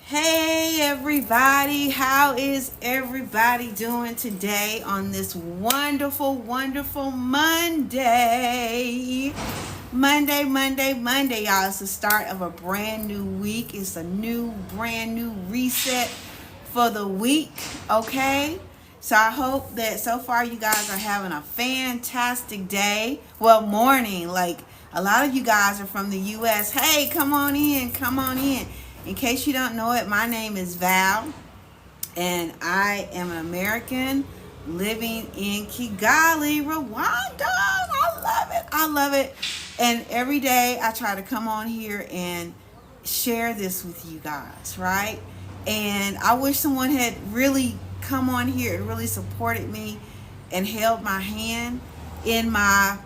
Hey everybody, how is everybody doing today on this wonderful, wonderful Monday? Monday, y'all. It's the start of a brand new week. It's a brand new reset for the week, okay? So I hope that so far you guys are having a fantastic day. Well, morning. Like a lot of you guys are from the U.S. Hey, come on in, come on in. In case you don't know it, my name is Val, and I am an American living in Kigali, Rwanda. I love it. And every day I try to come on here and share this with you guys, right? And I wish someone had really come on here and really supported me and held my hand in my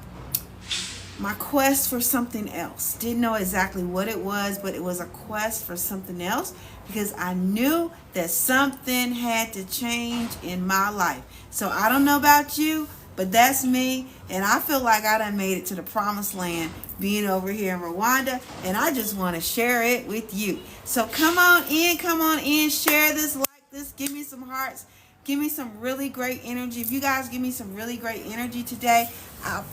quest for something else. Didn't know exactly what it was, but it was a quest for something else because I knew that something had to change in my life. So I don't know about you, but that's me, and I feel like I done made it to the promised land being over here in Rwanda, and I just want to share it with you. So come on in, share this, like this, give me some hearts, give me some really great energy. If you guys give me some really great energy today, I'll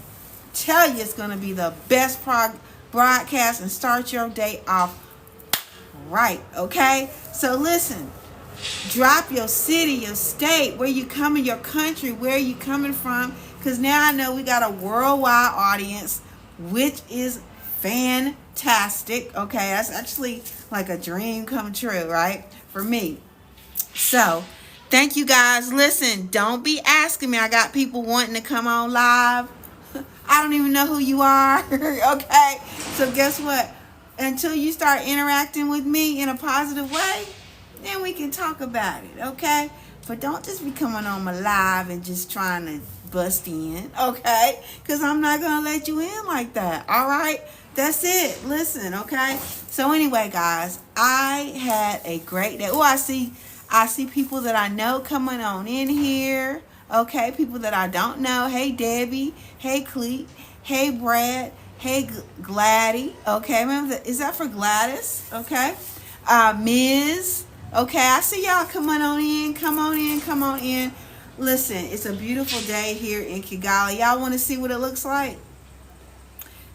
tell you it's going to be the best broadcast and start your day off right, okay? So listen, drop your city, your state, where you coming, your country, where you coming from, because now I know we got a worldwide audience, which is fantastic, okay? That's actually like a dream come true, right, for me. So thank you guys. Listen, don't be asking me. I got people wanting to come on live. I don't even know who you are. Okay, so guess what? Until you start interacting with me in a positive way, then we can talk about it, okay? But don't just be coming on my live and just trying to bust in, okay? Because I'm not going to let you in like that, all right? That's it. Listen, okay? So anyway, guys, I had a great day. Oh, I see people that I know coming on in here. Okay, people that I don't know. Hey, Debbie. Hey, Cleet. Hey, Brad. Hey, Gladys. Okay, remember is that for Gladys? Okay. Ms. Okay, I see y'all coming on in. Come on in. Listen, it's a beautiful day here in Kigali. Y'all want to see what it looks like?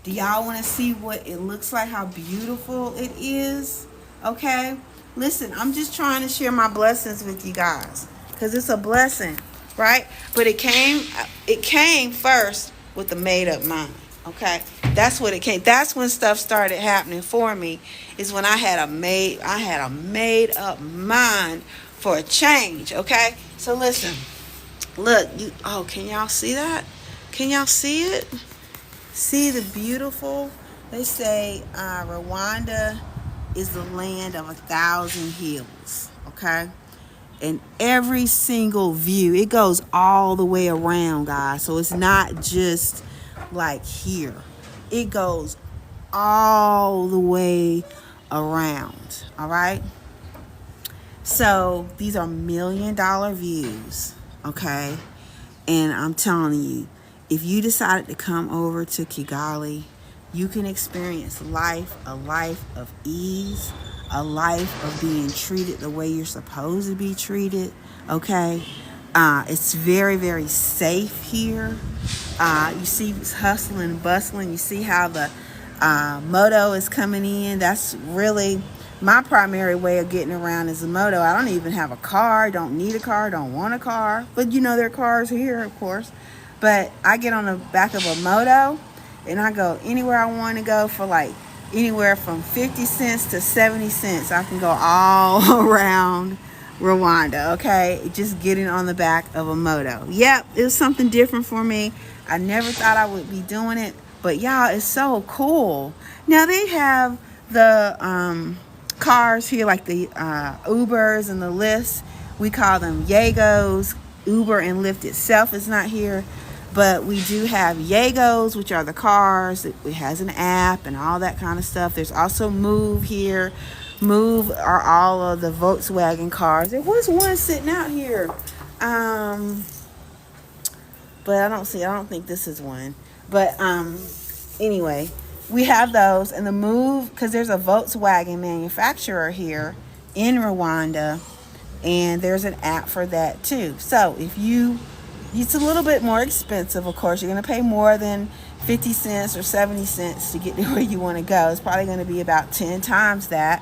Do y'all want to see what it looks like, how beautiful it is? Okay. Listen, I'm just trying to share my blessings with you guys because it's a blessing. Right? But it came first with the made up mind. Okay? That's what it came. That's when stuff started happening for me, is when I had a made up mind for a change. Okay? So listen. Look, can y'all see that? Can y'all see it? See the beautiful? They say Rwanda is the land of 1,000 hills. Okay? And every single view, it goes all the way around, guys. So it's not just like here. It goes all the way around. All right. So these are $1 million views. Okay. And I'm telling you, if you decided to come over to Kigali, you can experience a life of ease, a life of being treated the way you're supposed to be treated, okay? It's very, very safe here. You see it's hustling and bustling. You see how the moto is coming in. That's really my primary way of getting around is a moto. I don't even have a car, don't need a car, don't want a car. But you know there are cars here, of course. But I get on the back of a moto and I go anywhere I want to go for like anywhere from 50 cents to 70 cents. I can go all around Rwanda, okay? Just getting on the back of a moto. Yep, it was something different for me. I never thought I would be doing it, but y'all, it's so cool. Now they have the cars here, like the Ubers and the Lyfts. We call them Yegos. Uber and Lyft itself is not here. But we do have Yegos, which are the cars. It has an app and all that kind of stuff. There's also Move here. Move are all of the Volkswagen cars. There was one sitting out here. But I don't think this is one. But anyway, we have those. And the Move, because there's a Volkswagen manufacturer here in Rwanda, and there's an app for that too. So if you, it's a little bit more expensive, of course. You're going to pay more than 50 cents or 70 cents to get to where you want to go. It's probably going to be about 10 times that.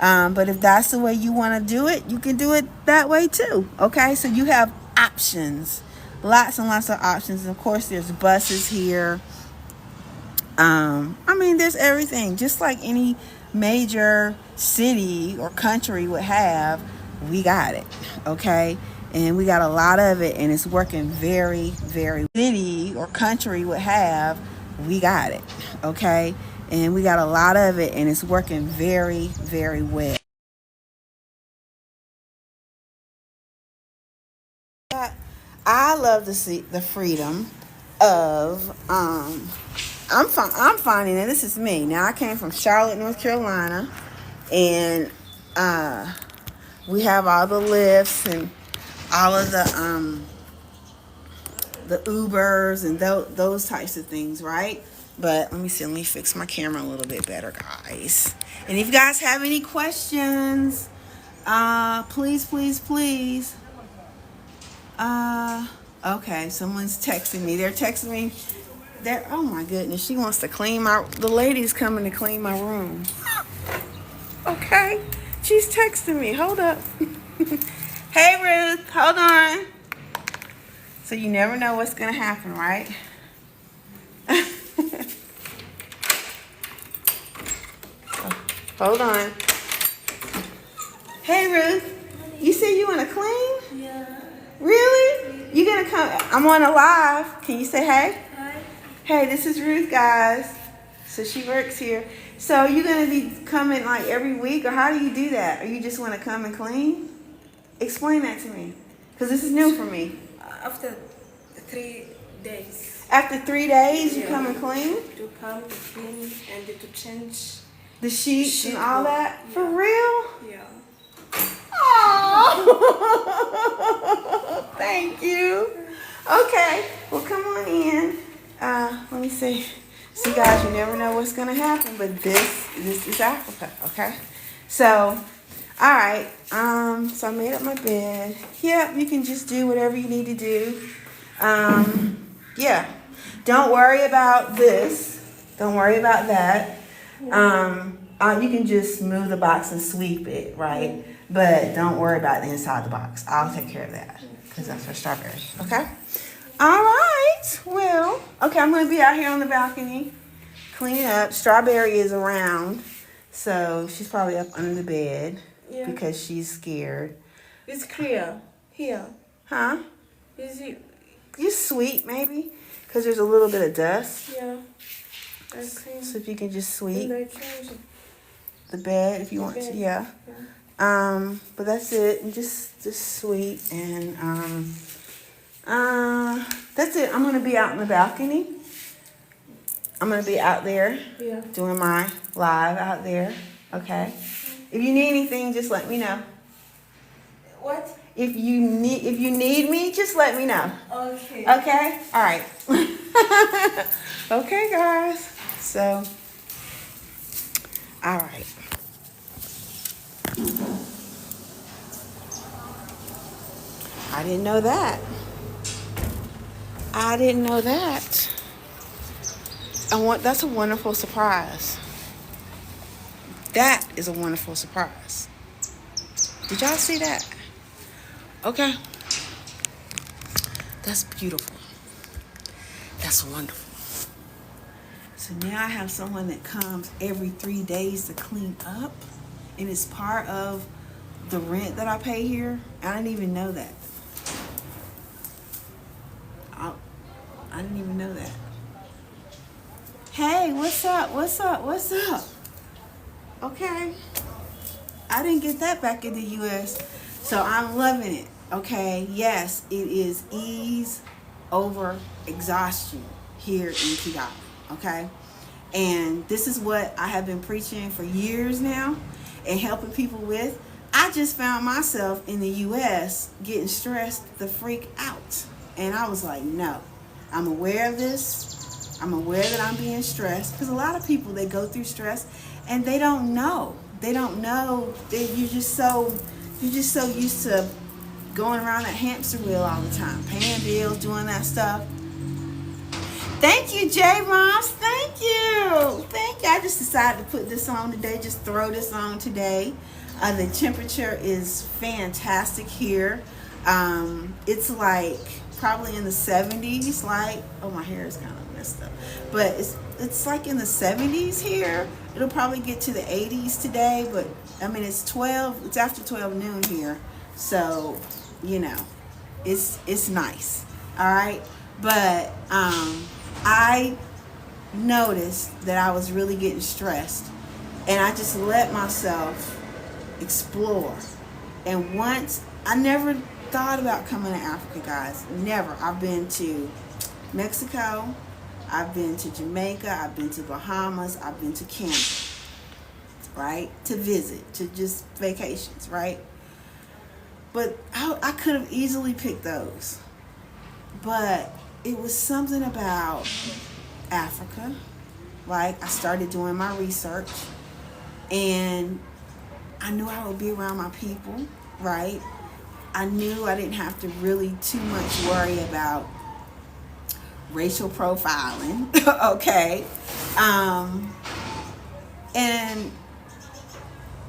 But if that's the way you want to do it, you can do it that way too. Okay, so you have options, lots and lots of options. And of course, there's buses here. I mean, there's everything, just like any major city or country would have. We got it, okay? And we got a lot of it, and it's working very, very. City or country would have. We got it, okay? And we got a lot of it, and it's working very, very well. I love to see the freedom of I'm finding that this is me. Now I came from Charlotte, North Carolina, and we have all the lifts and all of the Ubers and those types of things, right? But let me see. Let me fix my camera a little bit better, guys. And if you guys have any questions, please, please, please. Okay, someone's texting me. They're texting me. Oh my goodness, she wants to clean the lady's coming to clean my room. Okay, she's texting me. Hold up. Hey Ruth, hold on. So you never know what's gonna happen, right? Hold on. Hey Ruth, you said you want to clean? Yeah. Really? You gonna come? I'm on a live. Can you say hey? Hi. Hey, this is Ruth, guys. So she works here. So you're gonna be coming like every week, or how do you do that? Or you just want to come and clean? Explain that to me, because this is new for me. After 3 days. After 3 days, you come and clean? To come to clean and to change The sheets and all that? Yeah. For real? Yeah. Oh, thank you. Okay, well, come on in. Let me see. See, guys, you never know what's gonna happen, but this is Africa, okay? So, all right. So I made up my bed. Yeah, you can just do whatever you need to do. Yeah. Don't worry about this. Don't worry about that. You can just move the box and sweep it, right? But don't worry about the inside the box. I'll take care of that because that's for strawberry. Okay? All right. Well, okay, I'm going to be out here on the balcony cleaning up. Strawberry is around, so she's probably up under the bed because she's scared. It's clear here. Huh? Is it? Just sweep, maybe, because there's a little bit of dust. Yeah. I clean. So if you can just sweep And I change the bed if you want to, yeah. But that's it. And just sweep and that's it. I'm gonna be out in the balcony. I'm gonna be out there doing my live out there. Okay. If you need anything, just let me know. What? If you need me, just let me know. Okay. Okay? All right. Okay, guys. So, all right. I didn't know that. I didn't know that. That's a wonderful surprise. That is a wonderful surprise. Did y'all see that? Okay. That's beautiful. That's wonderful. So now I have someone that comes every 3 days to clean up, and it's part of the rent that I pay here. I didn't even know that. I didn't even know that. Hey, what's up? What's up? What's up? Okay. I didn't get that back in the U.S., so I'm loving it. Okay, yes, it is ease over exhaustion here in Kigali. Okay, and this is what I have been preaching for years now and helping people with. I just found myself in the U.S. getting stressed the freak out, and I was like, no, I'm aware of this. I'm aware that I'm being stressed, because a lot of people, they go through stress and they don't know. they don't know that you're just so used to going around that hamster wheel all the time, paying bills, doing that stuff. Thank you, J Moms. Thank you. Thank you. I just decided to put this on today, just throw this on today. The temperature is fantastic here. It's like probably in the 70s. Like, oh, my hair is kind of messed up. But it's like in the 70s here. It'll probably get to the 80s today. But, I mean, it's after 12 noon here. So, you know, it's nice. All right. But I noticed that I was really getting stressed, and I just let myself explore. And once, I never thought about coming to Africa, guys. Never. I've been to Mexico, I've been to Jamaica, I've been to Bahamas, I've been to Canada, right? To visit, to just vacations, right? But I could have easily picked those. But it was something about Africa. Like, I started doing my research, and I knew I would be around my people, right? I knew I didn't have to really too much worry about racial profiling, okay? And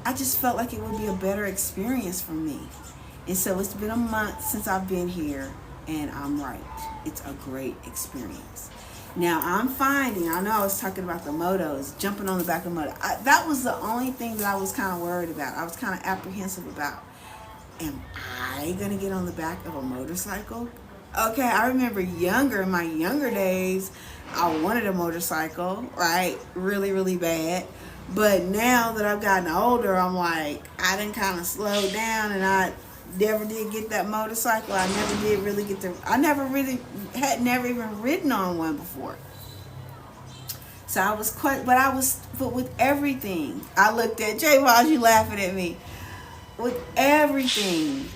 I just felt like it would be a better experience for me. And so it's been a month since I've been here, and I'm right. It's a great experience. Now, I'm finding, I know I was talking about the motos, jumping on the back of the moto. That was the only thing that I was kind of worried about. I was kind of apprehensive about. Am I going to get on the back of a motorcycle? Okay, I remember in my younger days, I wanted a motorcycle, right? Really, really bad. But now that I've gotten older, I'm like, I done kind of slowed down, and I never did get that motorcycle. I never did really had never even ridden on one before. So I was but with everything, I looked at Jay, why you laughing at me? With everything,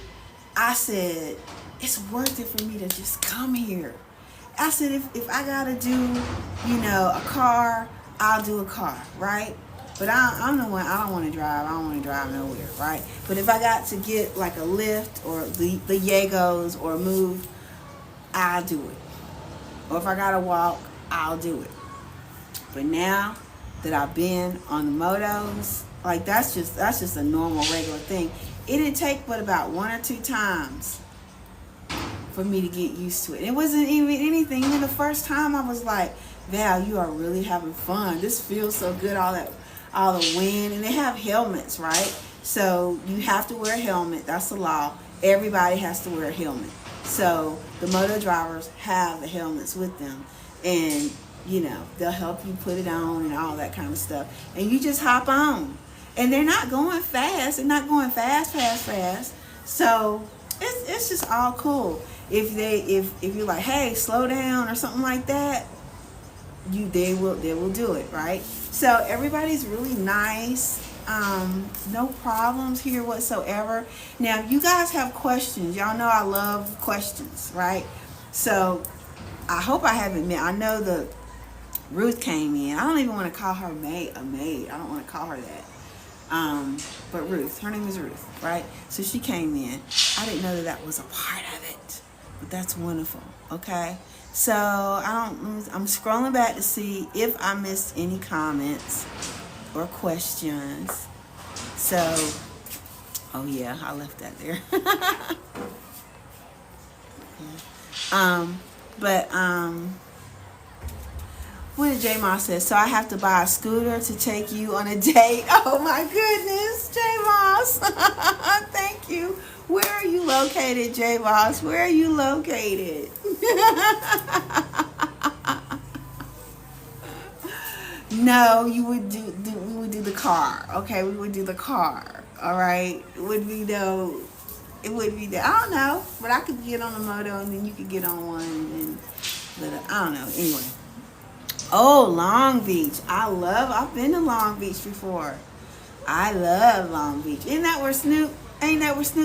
I said, it's worth it for me to just come here. I said, if I gotta do, a car, I'll do a car, right? But I'm the one, I don't want to drive. I don't want to drive nowhere, right? But if I got to get like a lift or the Yegos or move, I'll do it. Or if I got to walk, I'll do it. But now that I've been on the motos, like that's just a normal, regular thing. It didn't take but about 1 or 2 times for me to get used to it. It wasn't even anything. Even the first time I was like, Val, you are really having fun. This feels so good, all the wind. And they have helmets, right? So you have to wear a helmet. That's the law. Everybody has to wear a helmet. So the moto drivers have the helmets with them. And, they'll help you put it on and all that kind of stuff. And you just hop on. And they're not going fast. They're not going fast. So it's just all cool. If you're like, hey, slow down or something like that, they will do it, right? So everybody's really nice. No problems here whatsoever. Now, if you guys have questions, y'all know I love questions, right? So I hope I haven't met. I know the Ruth came in. I don't even want to call her a maid. I don't want to call her that. But Ruth, her name is Ruth, right? So she came in. I didn't know that was a part of it, but that's wonderful. Okay. So I'm scrolling back to see if I missed any comments or questions. So, oh yeah, I left that there. What did J Moss say? So I have to buy a scooter to take you on a date. Oh my goodness, J Moss. Thank you. Where are you located, J Moss? Where are you located? No, we would do the car. Okay, we would do the car. All right. It would be I don't know, but I could get on a moto and then you could get on one, but I don't know. Anyway. Oh, Long Beach. I've been to Long Beach before. I love Long Beach. Ain't that where Snoop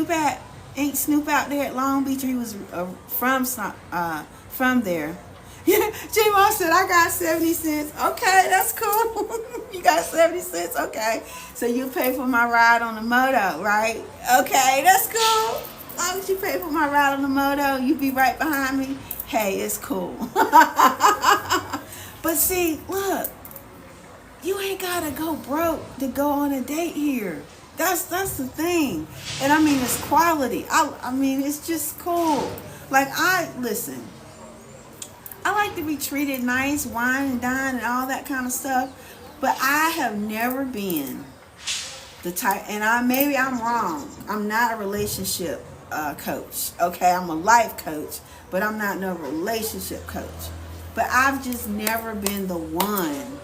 at? Ain't Snoop out there at Long Beach? He was from there. Yeah, J-Mo said, I got 70 cents. Okay, that's cool. You got 70 cents. Okay. So you pay for my ride on the moto, right? Okay, that's cool. As long as you pay for my ride on the moto, you be right behind me. Hey, it's cool. But see, look, you ain't gotta go broke to go on a date here. That's the thing. And I mean, it's quality. I mean, it's just cool. Like, listen, I like to be treated nice, wine and dine and all that kind of stuff. But I have never been the type, and maybe I'm wrong. I'm not a relationship coach. Okay, I'm a life coach, but I'm not no relationship coach. But I've just never been the one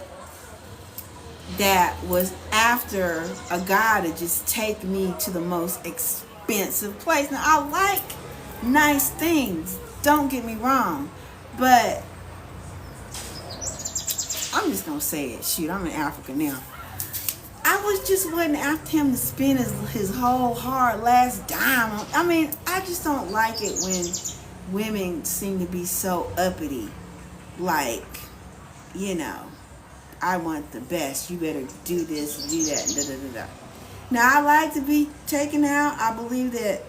that was after a guy to just take me to the most expensive place. Now, I like nice things, don't get me wrong, but I'm just gonna say it. Shoot, I'm in Africa now. I wasn't after him to spend his whole hard last dime. I mean, I just don't like it when women seem to be so uppity. Like, you know, I want the best. You better do this and do that and da-da-da-da. Now, I like to be taken out. I believe that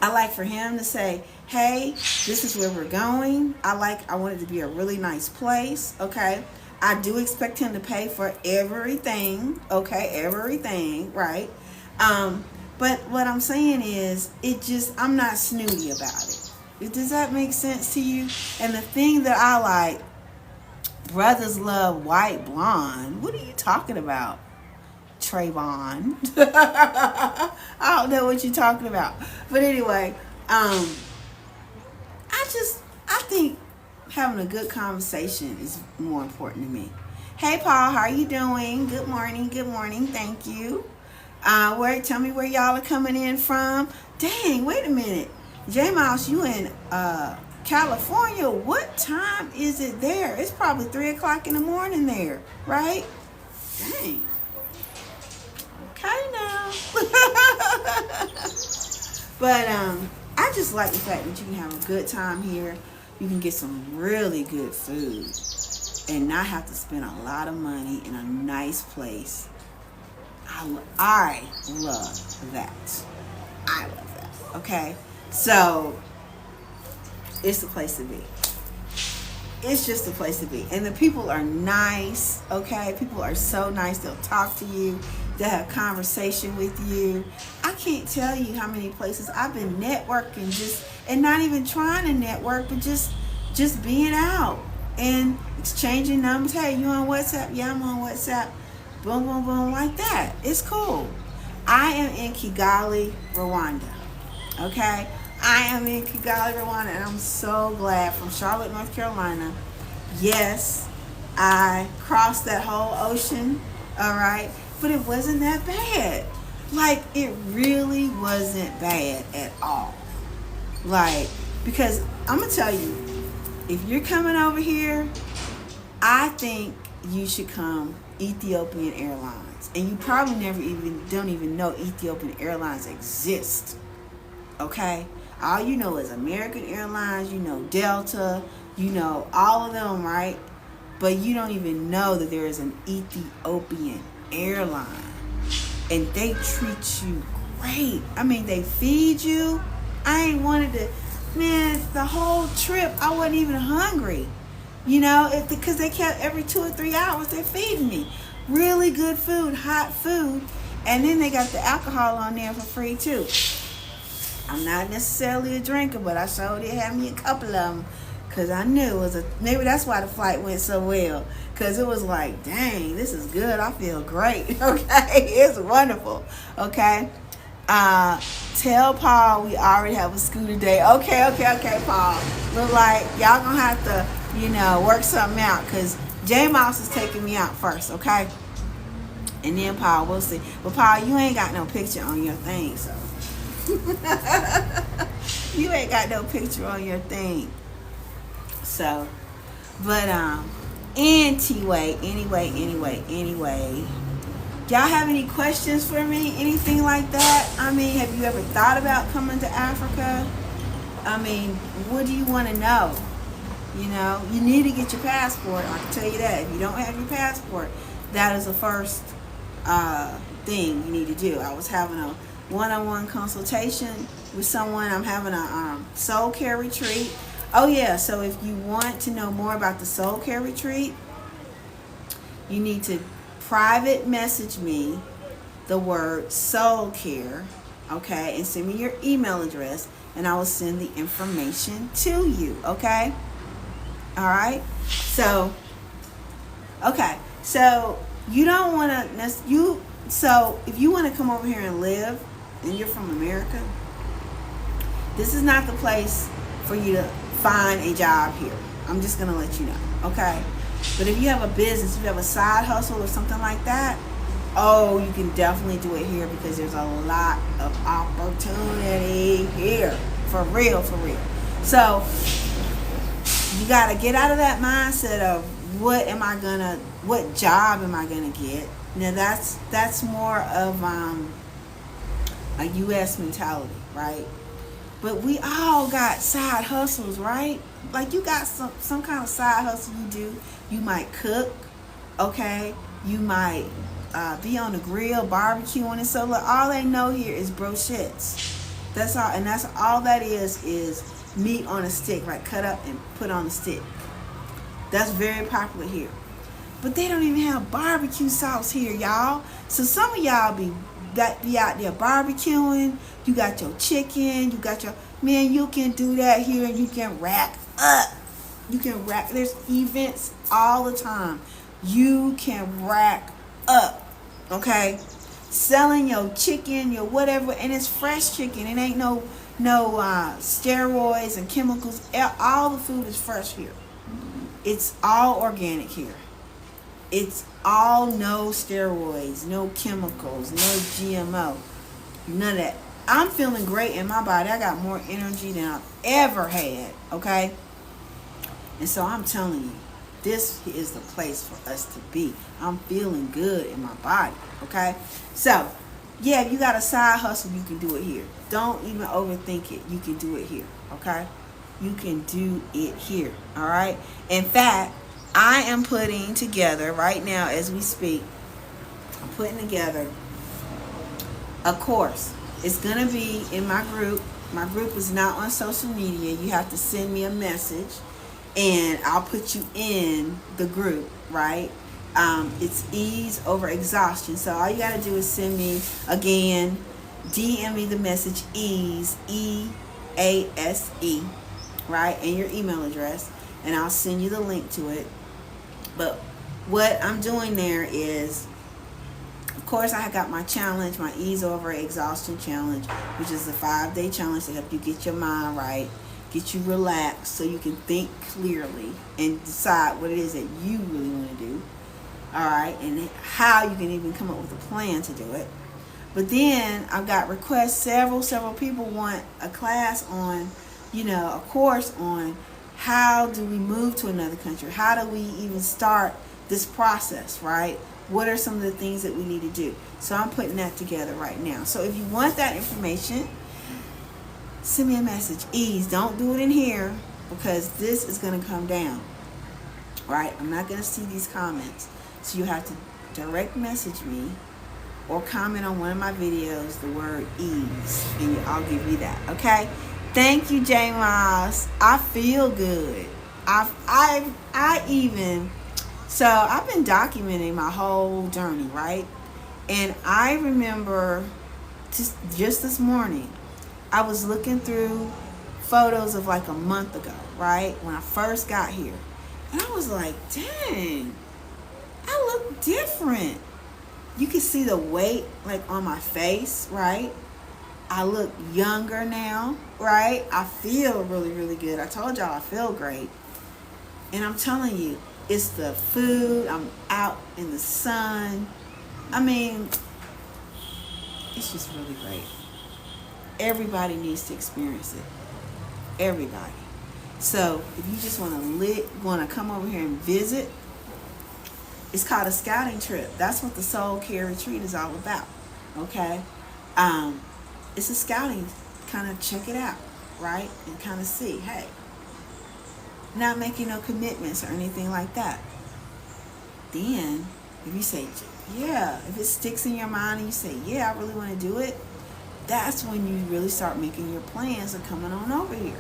I like for him to say, hey, this is where we're going. I want it to be a really nice place, okay? I do expect him to pay for everything, okay? Everything, right? But what I'm saying is, I'm not snooty about it. Does that make sense to you? And the thing that I like, brothers love white blonde. What are you talking about, Trayvon? I don't know what you're talking about. But anyway, I think having a good conversation is more important to me. Hey, Paul, how are you doing? Good morning. Good morning. Thank you. Tell me where y'all are coming in from. Dang, wait a minute. J-Mouse, you in California. What time is it there? It's probably 3 o'clock in the morning there, right? Dang. Okay now. But I just like the fact that you can have a good time here. You can get some really good food and not have to spend a lot of money in a nice place. I love that. I love that. Okay? So, it's the place to be. It's just the place to be. And the people are nice, okay? People are so nice. They'll talk to you. They'll have conversation with you. I can't tell you how many places I've been networking and not even trying to network, but just being out and exchanging numbers. Hey, you on WhatsApp? Yeah, I'm on WhatsApp. Boom, boom, boom, like that. It's cool. I am in Kigali, Rwanda. Okay? I am in Kigali, Rwanda, and I'm so glad, from Charlotte, North Carolina. Yes, I crossed that whole ocean, all right? But it wasn't that bad. Like, it really wasn't bad at all. Like, because I'm going to tell you, if you're coming over here, I think you should come Ethiopian Airlines. And you probably don't even know Ethiopian Airlines exist. Okay? All you know is American Airlines, you know Delta, you know all of them, right? But you don't even know that there is an Ethiopian airline. And they treat you great. I mean, they feed you. I ain't wanted to, man, the whole trip, I wasn't even hungry. You know, because they kept every 2 or 3 hours, they're feeding me. Really good food, hot food. And then they got the alcohol on there for free, too. I'm not necessarily a drinker, but I sure did have me a couple of them. Because I knew maybe that's why the flight went so well. Because it was like, dang, this is good. I feel great. Okay? It's wonderful. Okay? Tell Paul we already have a scooter day. Okay, Paul. Look like y'all gonna have to, work something out. Because J-Mouse is taking me out first, okay? And then Paul, we'll see. But Paul, you ain't got no picture on your thing, so. You ain't got no picture on your thing. So, but anyway, y'all have any questions for me? Anything like that? I mean, have you ever thought about coming to Africa? I mean, what do you want to know? You know, you need to get your passport. I can tell you that. If you don't have your passport, that is the first thing you need to do. I was having a one-on-one consultation with someone. I'm having a SoulCare Retreat. Oh yeah, so if you want to know more about the SoulCare Retreat, you need to private message me the word SoulCare, okay, and send me your email address, and I will send the information to you, okay? All right? So, okay, so you don't want to, so if you want to come over here and live, and you're from America, this is not the place for you to find a job here. I'm just going to let you know, okay? But if you have a business, if you have a side hustle or something like that, oh, you can definitely do it here because there's a lot of opportunity here. For real, for real. So, you got to get out of that mindset of what job am I going to get? Now, that's more of a U.S. mentality, right? But we all got side hustles, right? Like you got some kind of side hustle you do. You might cook, okay? You might be on the grill, barbecuing and stuff. Like, all they know here is brochettes. That's all, and that's all that is meat on a stick, right? Cut up and put on a stick. That's very popular here. But they don't even have barbecue sauce here, y'all. So some of y'all be out there barbecuing. You got your chicken. You got your, man, you can do that here. You can rack up. You can rack. There's events all the time. You can rack up. Okay? Selling your chicken, your whatever. And it's fresh chicken. It ain't no steroids and chemicals. All the food is fresh here. It's all organic here. It's all no steroids, no chemicals, no GMO, none of that. I'm feeling great in my body. I got more energy than I've ever had, okay? And so I'm telling you, this is the place for us to be. I'm feeling good in my body, okay? So, yeah, if you got a side hustle, you can do it here. Don't even overthink it. You can do it here, okay? You can do it here, all right? In fact, I am putting together right now as we speak, I'm putting together a course. It's going to be in my group. My group is not on social media. You have to send me a message and I'll put you in the group, right? It's ease over exhaustion. So all you got to do is send me, again, DM me the message ease, E-A-S-E, right? And your email address. And I'll send you the link to it. But what I'm doing there is, of course, I got my challenge, my Ease Over Exhaustion Challenge, which is a 5-day challenge to help you get your mind right, get you relaxed so you can think clearly and decide what it is that you really want to do. All right, and how you can even come up with a plan to do it. But then I've got requests. Several people want a class on, a course on how do we move to another country? How do we even start this process, right? What are some of the things that we need to do? So I'm putting that together right now. So if you want that information, send me a message. Ease, don't do it in here because this is going to come down, right? I'm not going to see these comments. So you have to direct message me or comment on one of my videos, the word ease, and I'll give you that, okay? Thank you, J. Moss. I feel good. I've been documenting my whole journey, right? And I remember just this morning, I was looking through photos of like a month ago, right? When I first got here. And I was like, dang, I look different. You can see the weight like on my face, right? I look younger now, right? I feel really, really good. I told y'all I feel great. And I'm telling you, it's the food. I'm out in the sun. I mean, it's just really great. Everybody needs to experience it. Everybody. So if you just want to come over here and visit, it's called a scouting trip. That's what the SoulCare Retreat is all about. Okay? It's a scouting, kind of check it out, right? And kind of see, hey, not making no commitments or anything like that. Then, if you say, yeah, if it sticks in your mind and you say, yeah, I really want to do it, that's when you really start making your plans of coming on over here,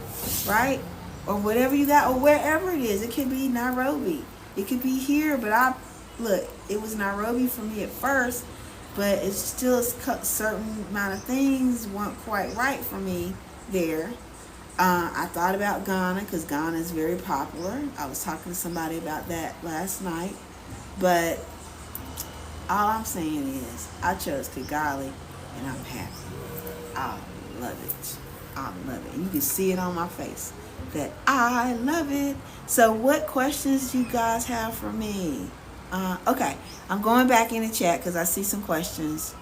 right? Or whatever you got, or wherever it is. It could be Nairobi. It could be here, but look, it was Nairobi for me at first, but it's still a certain amount of things weren't quite right for me there. I thought about Ghana because Ghana is very popular. I was talking to somebody about that last night. But all I'm saying is I chose Kigali and I'm happy. I love it. I love it. And you can see it on my face that I love it. So what questions do you guys have for me? Okay, I'm going back in the chat because I see some questions.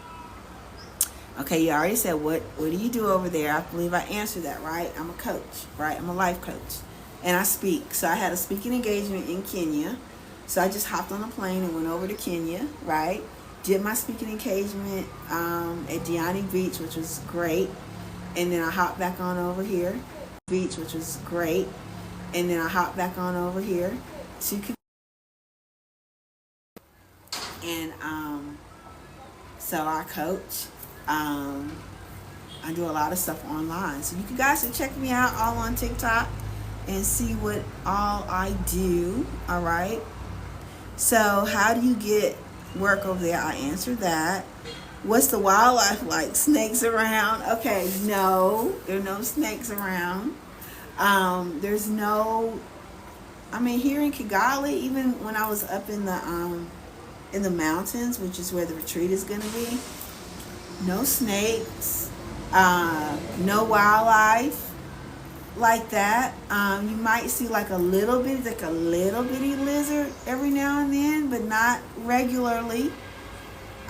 Okay, you already said what do you do over there? I believe I answered that, right? I'm a coach, right? I'm a life coach. And I speak. So I had a speaking engagement in Kenya. So I just hopped on a plane and went over to Kenya, right? Did my speaking engagement at Diani Beach, which was great. And then I hopped back on over here. Beach, which was great. And then I hopped back on over here to Kigali. And so I coach. I do a lot of stuff online. So you guys can check me out all on TikTok and see what all I do. All right. So how do you get work over there? I answered that. What's the wildlife like? Snakes around? Okay, no, there are no snakes around. There's no, I mean, here in Kigali, even when I was up in the mountains, which is where the retreat is going to be, no snakes, no wildlife like that. You might see like a little bitty lizard every now and then, but not regularly.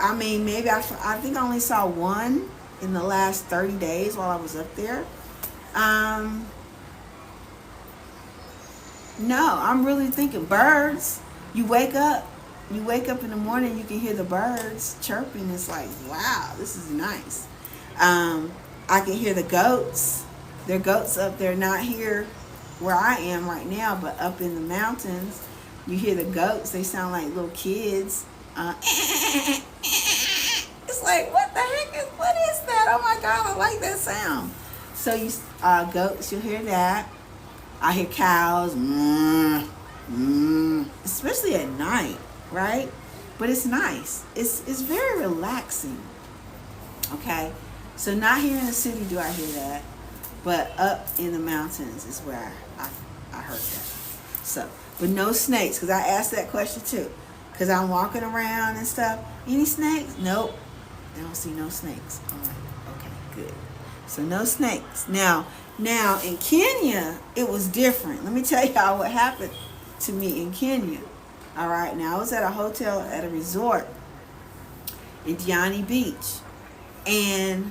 I mean, maybe I think I only saw one in the last 30 days while I was up there. No, I'm really thinking birds. You wake up in the morning, you can hear the birds chirping. It's like, wow, this is nice. I can hear the goats. There are goats up there, not here where I am right now, but up in the mountains. You hear the goats. They sound like little kids. It's like, what is that? Oh my God, I like that sound. So goats, you'll hear that. I hear cows, especially at night, right? But it's nice. It's very relaxing. Okay, so not here in the city do I hear that, but up in the mountains is where I heard that. So, but no snakes, because I asked that question too. Because I'm walking around and stuff. Any snakes? Nope. I don't see no snakes. I'm like, okay, good. So no snakes. Now in Kenya, it was different. Let me tell y'all what happened to me in Kenya. All right. Now I was at a hotel at a resort in Diani Beach. And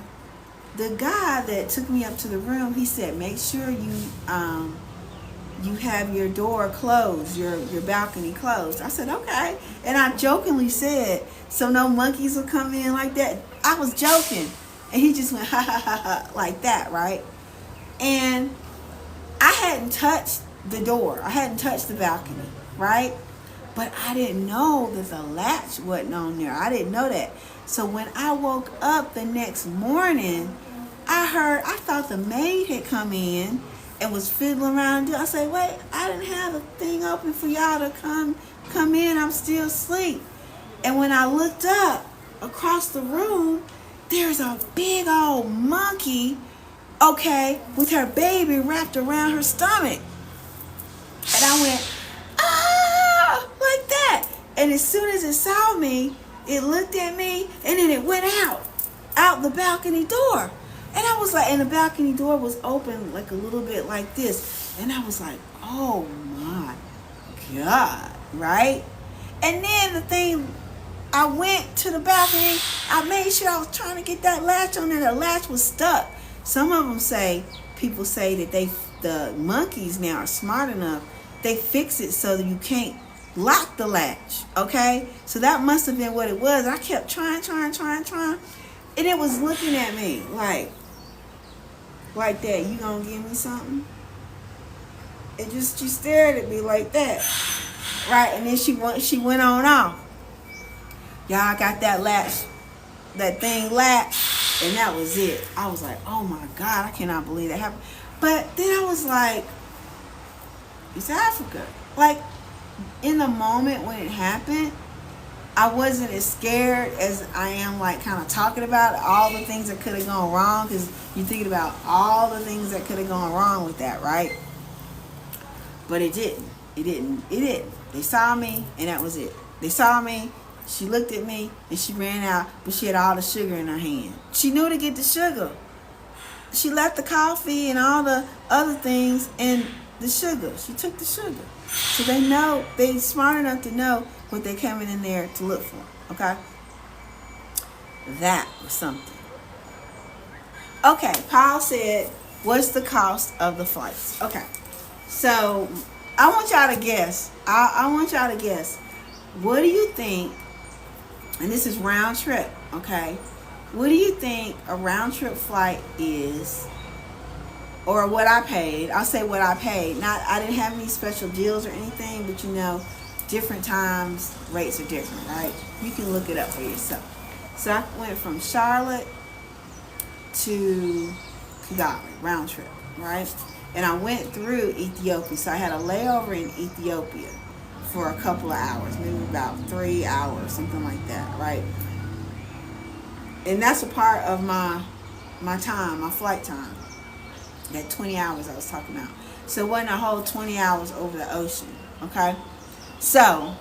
the guy that took me up to the room, he said, make sure you have your door closed, your balcony closed. I said, okay. And I jokingly said, so no monkeys will come in like that. I was joking. And he just went, ha, ha, ha, ha, like that, right? And I hadn't touched the door. I hadn't touched the balcony, right? But I didn't know that the latch wasn't on there. I didn't know that. So when I woke up the next morning, I thought the maid had come in and was fiddling around. I said, wait, I didn't have the thing open for y'all to come in. I'm still asleep. And when I looked up across the room, there's a big old monkey, okay, with her baby wrapped around her stomach. And I went, ah, like that. And as soon as it saw me, it looked at me, and then it went out the balcony door. And I was like, and the balcony door was open like a little bit like this. And I was like, oh my God, right? And then the thing, I went to the balcony. I made sure I was trying to get that latch on there. The latch was stuck. Some of them people say that the monkeys now are smart enough. They fix it so that you can't lock the latch, okay? So that must have been what it was. I kept trying. And it was looking at me like that. You gonna give me something? and just she stared at me like that, right? And then she went on off. Y'all got that thing latched, and that was it. I was like, oh my God, I cannot believe that happened. But then I was like, it's Africa. Like, in the moment when it happened, I wasn't as scared as I am, like, kind of talking about all the things that could have gone wrong, because you're thinking about all the things that could have gone wrong with that, right? But it didn't. It didn't. They saw me, and that was it. They saw me, she looked at me, and she ran out, but she had all the sugar in her hand. She knew to get the sugar. She left the coffee and all the other things and the sugar. She took the sugar. So they smart enough to know what they're coming in there to look for. Okay? That was something. Okay, Paul said, what's the cost of the flights? Okay. So I want y'all to guess. I want y'all to guess. What do you think? And this is round trip, okay? What do you think a round trip flight is? Or what I paid. I'll say what I paid. I didn't have any special deals or anything, but different times rates are different, right? You can look it up for yourself. So I went from Charlotte to Kigali, round trip, right? And I went through Ethiopia. So I had a layover in Ethiopia for a couple of hours, maybe about 3 hours, something like that, right? And that's a part of my time, my flight time. That 20 hours I was talking about. So it wasn't a whole 20 hours over the ocean, okay? So,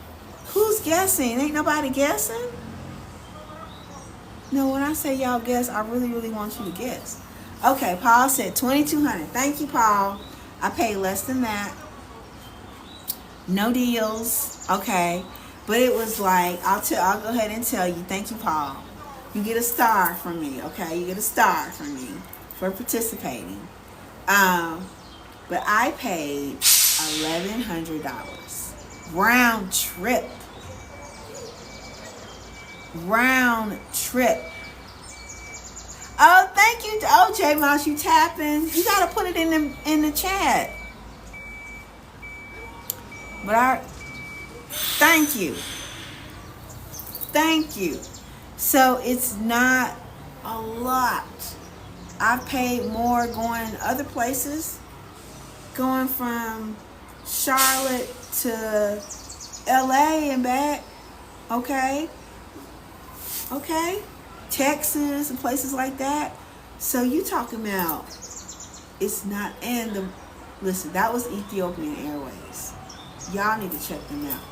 who's guessing? Ain't nobody guessing? No, when I say y'all guess, I really, really want you to guess. Okay, Paul said $2,200. Thank you, Paul. I paid less than that. No deals, okay? But it was like, I'll go ahead and tell you. Thank you, Paul. You get a star from me, okay? You get a star from me for participating. But I paid $1,100 round trip. Oh, thank you. Oh, J Mouse, you tapping? You gotta put it in the chat. But thank you. So it's not a lot. I've paid more going other places, going from Charlotte to LA and back, okay? Texas and places like that. So you talking about, it's not, listen, that was Ethiopian Airways. Y'all need to check them out.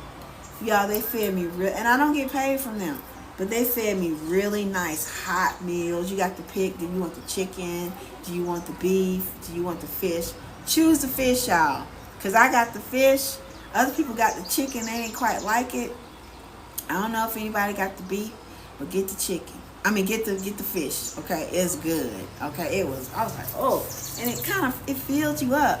Y'all, they fed me and I don't get paid from them. But they fed me really nice hot meals. You got to pick. Do you want the chicken? Do you want the beef? Do you want the fish? Choose the fish, y'all. Because I got the fish. Other people got the chicken. They ain't quite like it. I don't know if anybody got the beef. But get the chicken. Get the fish. Okay? It's good. Okay? I was like, oh. And it fills you up.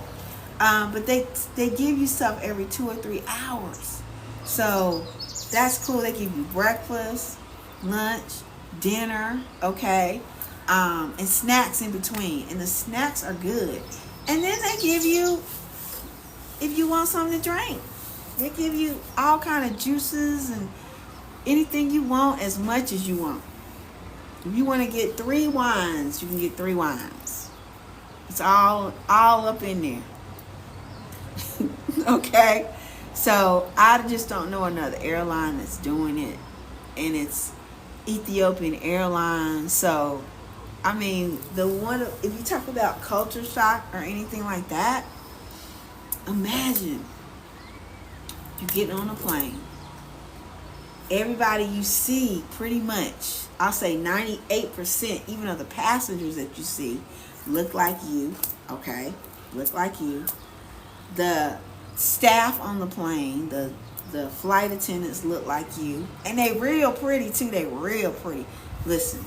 But they give you stuff every 2 or 3 hours. So that's cool. They give you breakfast, lunch, dinner, okay, and snacks in between. And the snacks are good. And then they give you, if you want something to drink, they give you all kind of juices and anything you want, as much as you want. If you want to get 3 wines, you can get 3 wines. It's all up in there. Okay? So I just don't know another airline that's doing it. And it's Ethiopian Airlines. So, if you talk about culture shock or anything like that, imagine you getting on a plane. Everybody you see, pretty much, I'll say 98%, even of the passengers that you see, look like you, okay? Look like you. The staff on the plane, the flight attendants look like you. And they real pretty, too. They real pretty. Listen.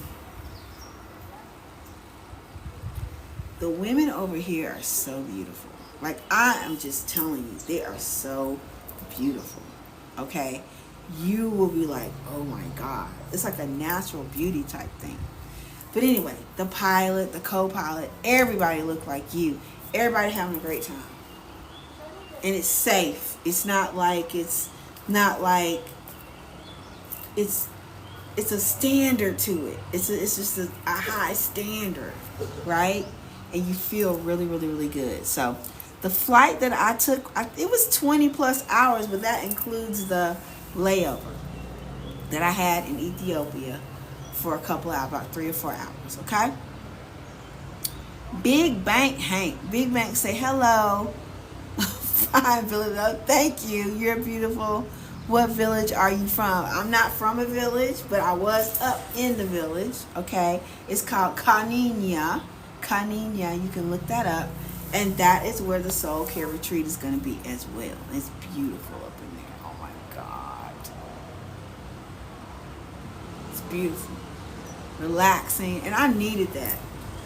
The women over here are so beautiful. Like, I am just telling you, they are so beautiful. Okay? You will be like, oh my God. It's like a natural beauty type thing. But anyway, the pilot, the co-pilot, everybody look like you. Everybody having a great time. and it's safe. It's not like it's a standard to it. It's just a high standard, right? And you feel really, really, really good. So the flight that I took, it was 20 plus hours, but that includes the layover that I had in Ethiopia for a couple hours, about 3 or 4 hours, okay? Big Bank Hank. Big Bank say, hello. Fine, village. Oh, thank you. You're beautiful. What village are you from? I'm not from a village, but I was up in the village, okay? It's called Kaninya. Kaninya, you can look that up. And that is where the SoulCare Retreat is going to be as well. It's beautiful up in there. Oh my God. It's beautiful. Relaxing. And I needed that.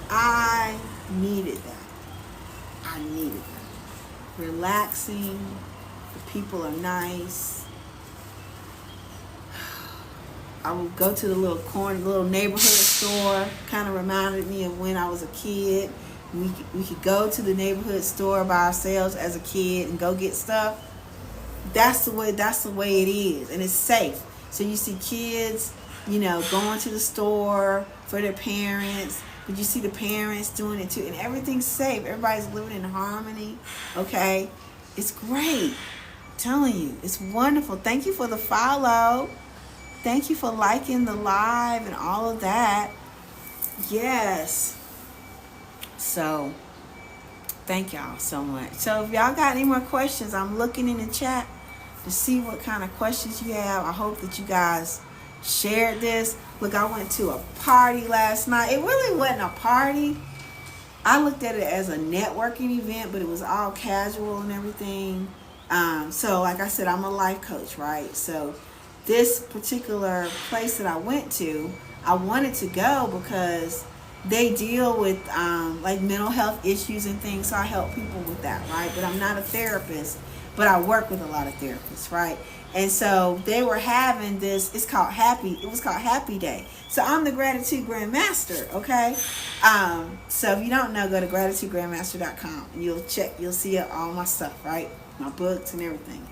I needed that. Relaxing. The people are nice. I would go to the little neighborhood store. Kind of reminded me of when I was a kid. We could go to the neighborhood store by ourselves as a kid and go get stuff. That's the way it is, and it's safe. So you see kids, going to the store for their parents, but you see the parents doing it too, and everything's safe. Everybody's living in harmony. Okay, it's great. I'm telling you, it's wonderful. Thank you for the follow. Thank you for liking the live and all of that. Yes. So, thank y'all so much. So, if y'all got any more questions, I'm looking in the chat to see what kind of questions you have. I hope that you guys shared this. Look, I went to a party last night. It really wasn't a party. I looked at it as a networking event, but it was all casual and everything. So, like I said, I'm a life coach, right? So, this particular place that I went to, I wanted to go because they deal with like mental health issues and things, so I help people with that, right? But I'm not a therapist, but I work with a lot of therapists, right? And so they were having this, it was called Happy Day. So I'm the Gratitude Grandmaster, okay? So if you don't know, go to gratitudegrandmaster.com and you'll see all my stuff, right? My books and everything.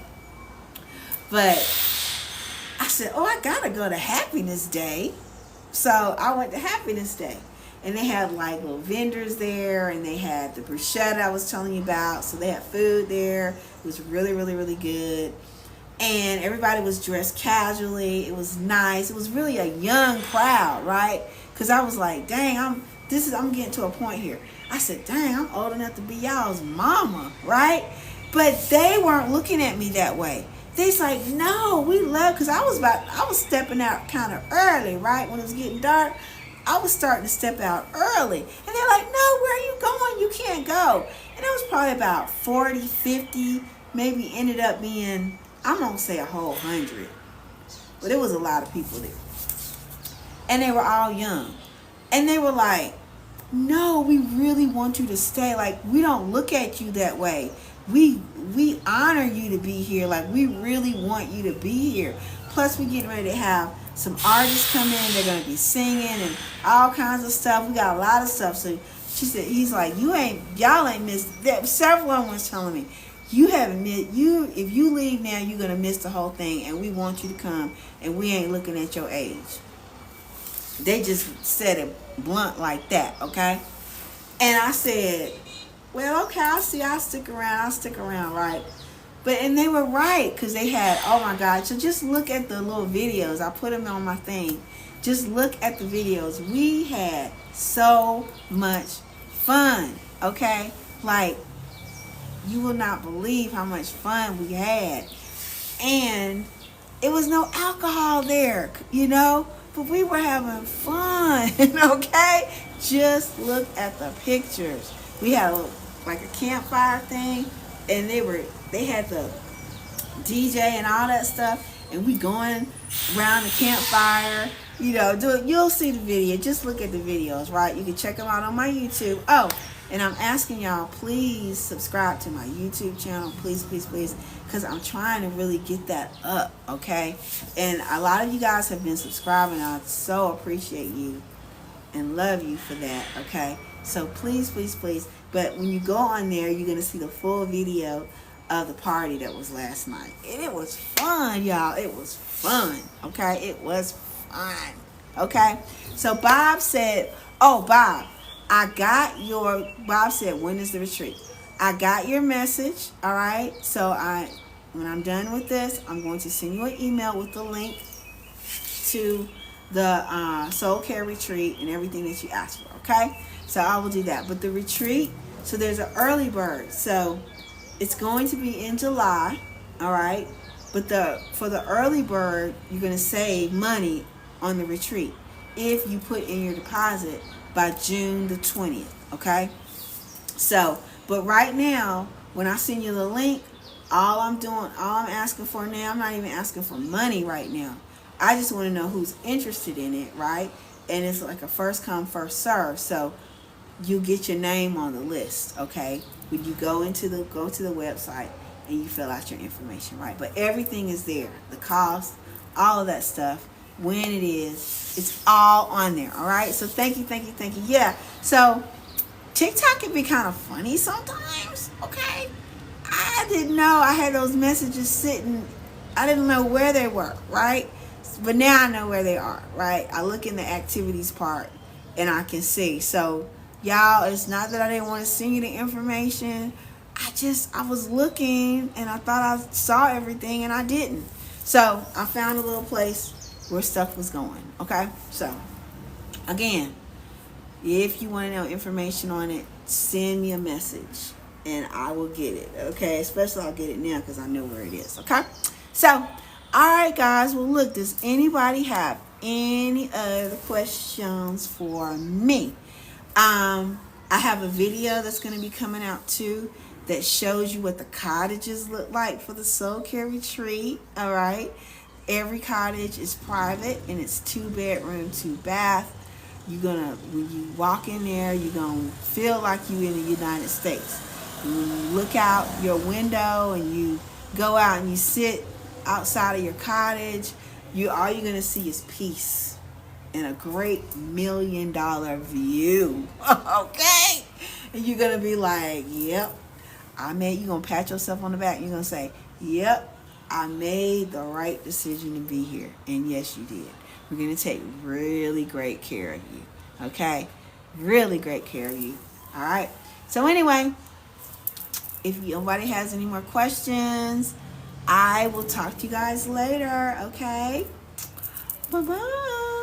But I said, I gotta go to Happiness Day. So I went to Happiness Day. And they had like little vendors there, and they had the bruschetta I was telling you about. So they had food there. It was really, really, really good. And everybody was dressed casually. It was nice. It was really a young crowd, right? Because I was like, dang, I'm getting to a point here. I said, dang, I'm old enough to be y'all's mama, right? But they weren't looking at me that way. They's like, no, we love, because I was stepping out kind of early, right? When it was getting dark. I was starting to step out early. And they're like, no, where are you going? You can't go. And it was probably about 40, 50, maybe ended up being, I'm going to say a whole 100. But it was a lot of people there. And they were all young. And they were like, no, we really want you to stay. Like, we don't look at you that way. We honor you to be here. Like, we really want you to be here. Plus, we're getting ready to have some artists come in. They're going to be singing and all kinds of stuff. We got a lot of stuff. So he's like, y'all ain't missed that. Several of them was telling me, you haven't missed, if you leave now, you're going to miss the whole thing. And we want you to come, and we ain't looking at your age. They just said it blunt like that, okay? And I said, well, okay, I'll stick around, right? And they were right, because they had, oh my God. So just look at the little videos. I put them on my thing. Just look at the videos. We had so much fun, okay? Like, you will not believe how much fun we had. And it was no alcohol there, but we were having fun, okay? Just look at the pictures. We had like a campfire thing, and they had the DJ and all that stuff, and we going around the campfire, you'll see the video. Just look at the videos, right? You can check them out on my YouTube. Oh, and I'm asking y'all, please subscribe to my YouTube channel, please, because I'm trying to really get that up, okay? And a lot of you guys have been subscribing. I so appreciate you and love you for that, okay? So please. But when you go on there, you're going to see the full video of the party that was last night. And it was fun, y'all. It was fun. Okay? It was fun. Okay? So Bob said, oh, Bob, Bob said, when is the retreat? I got your message. All right? So when I'm done with this, I'm going to send you an email with the link to the SoulCare Retreat and everything that you asked for. Okay? So I will do that. But the retreat, so there's an early bird. So it's going to be in July, all right? But for the early bird, you're going to save money on the retreat if you put in your deposit by June the 20th, okay? So, but right now, when I send you the link, all I'm asking for now, I'm not even asking for money right now. I just want to know who's interested in it, right? And it's like a first come, first serve. So you get your name on the list, okay? When you go to the website and you fill out your information, right? But everything is there. The cost, all of that stuff, when it is, it's all on there, all right? So thank you. Yeah, so TikTok can be kind of funny sometimes, okay? I didn't know I had those messages sitting. I didn't know where they were, right? But now I know where they are, right? I look in the activities part and I can see. So y'all, it's not that I didn't want to send you the information. I was looking and I thought I saw everything and I didn't. So I found a little place where stuff was going, okay? So again, if you want to know information on it, send me a message and I will get it, okay? Especially I'll get it now because I know where it is, okay? So, all right, guys. Well, look, does anybody have any other questions for me? I have a video that's going to be coming out too that shows you what the cottages look like for the SoulCare Retreat, all right? Every cottage is private and it's 2-bedroom, 2-bath. When you walk in there, you're going to feel like you're in the United States. And when you look out your window and you go out and you sit outside of your cottage, all you're going to see is peace and a great $1 million view. Okay? And you're going to be like, yep, you're going to pat yourself on the back. You're going to say, yep, I made the right decision to be here. And yes, you did. We're going to take really great care of you. Okay? Really great care of you. All right? So anyway, if nobody has any more questions, I will talk to you guys later. Okay? Bye-bye.